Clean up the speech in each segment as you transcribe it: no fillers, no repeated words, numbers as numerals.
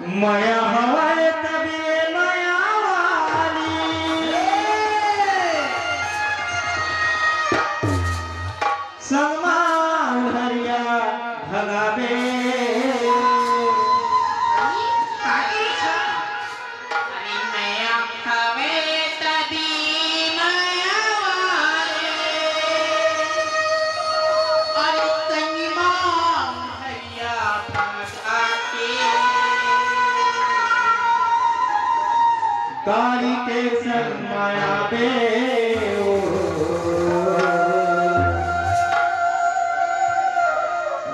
माया हवाए तभी माया वाली सलमान हरिया भगावे गाड़ी के संग माया बे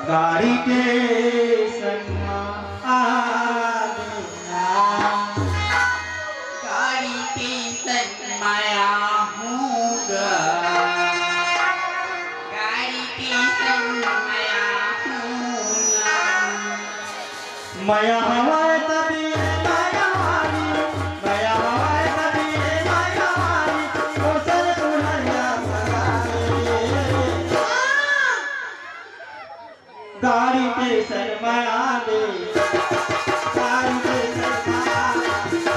गाड़ी के संग गाड़ी के संग माया हूँगा गाड़ी के संग माया हूँगा माया हवाए तभी माया वाली माया हवाए तभी माया वाली वो सर उड़ाया गाड़ी के संग माया बे गाड़ी के संग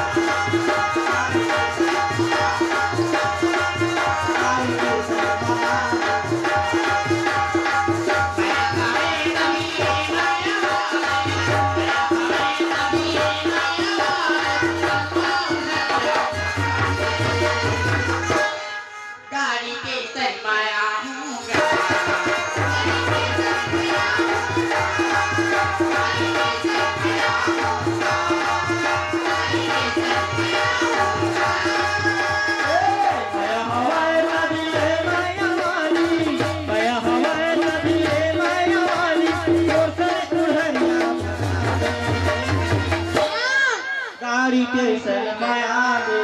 गाड़ी के संग माया हूँगा माया हवाए तभी माया वाली माया हवाए तभी माया वाली वो सर उड़ाया गाड़ी के संग माया बे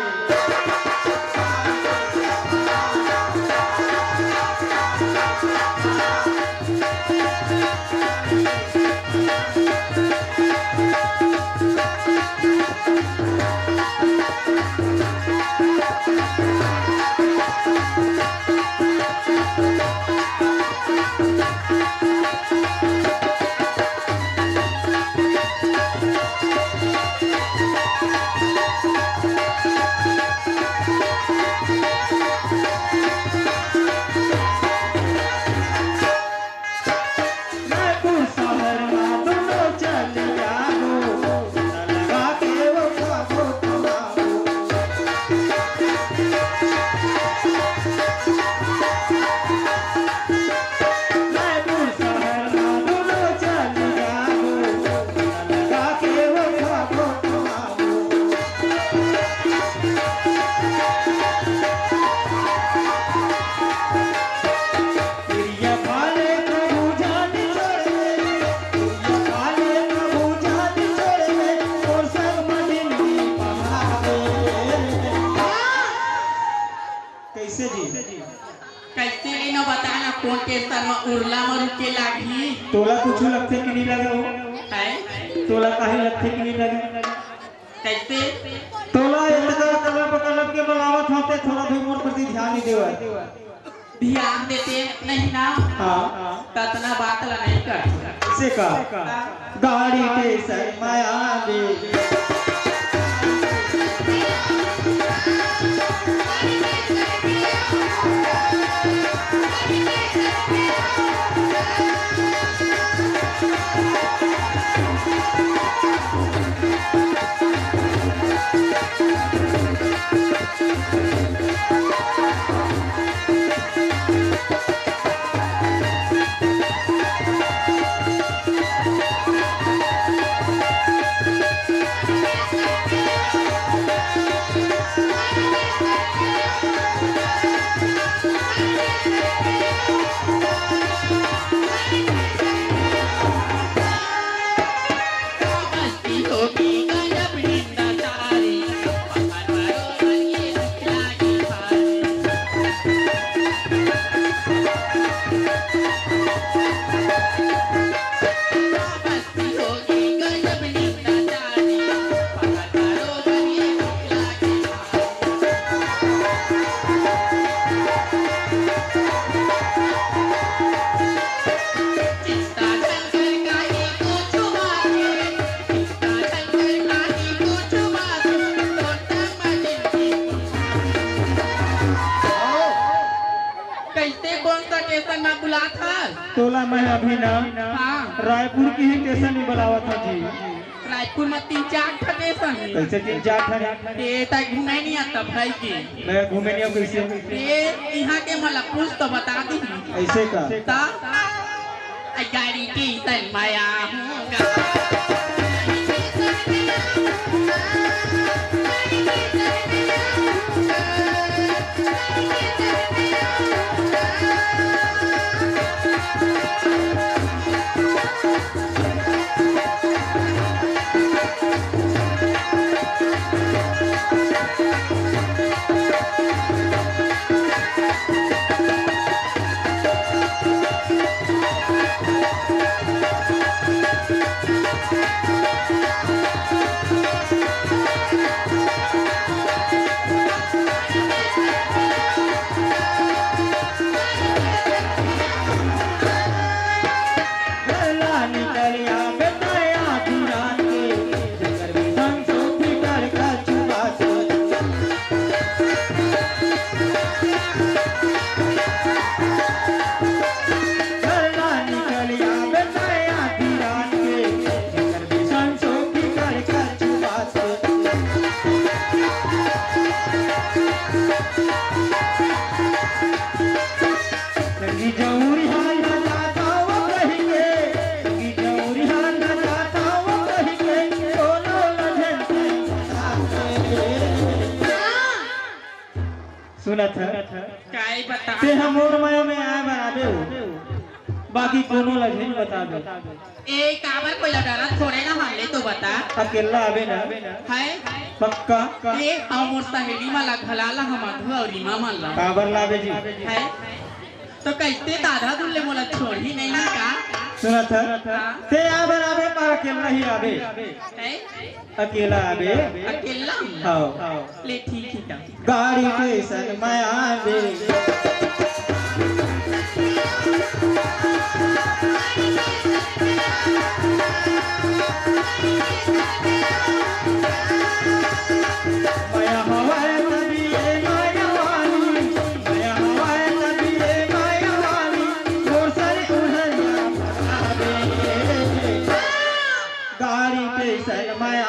कैसे जी कैसे इनो बताना कौन के सर में उड़ला में रुके लागी तोला कुछ लगते कि नहीं लगे हो है तोला काहे लगते कि नहीं लगे कैसे तोला इतना कलब के बलावत होते थोड़ा भी मोर प्रति ध्यान नहीं देवा ध्यान देते नहीं ना हां ततना बात ला नहीं कर से का गाड़ी के संग माया बे केला मैं अभी ना हाँ रायपुर की ही स्टेशन में बुलावा था जी। रायपुर में 3-4 ठगे संग कैसे 3-4 ठन ये तक घूमे नहीं आता भाई की मैं घूमे नहीं अब कैसे ये यहाँ के मला कुछ तो बता दी ऐसे का ता गाड़ी की सन माया हूँ सुनत है काय बता ते हम और माया में आए बनाबे हो बाकी कोनो लगे नहीं बता दे ए काबर कोई डरा छोड़े ना हमले तो बता अकेला आबे ना है पक्का ये हम और सहेली वाला घलाला हम अधूरी मामा ला काबर लाबे जी है तो कैसे दादा दुल्ले मोला छोड़ी नहीं ना का सुनत है ते आ बनाबे पर अकेला ही आबे है अकेला आबे अकेला हां ले ठीक है गाड़ी के संग मैं आबे गाड़ी पे सन मैं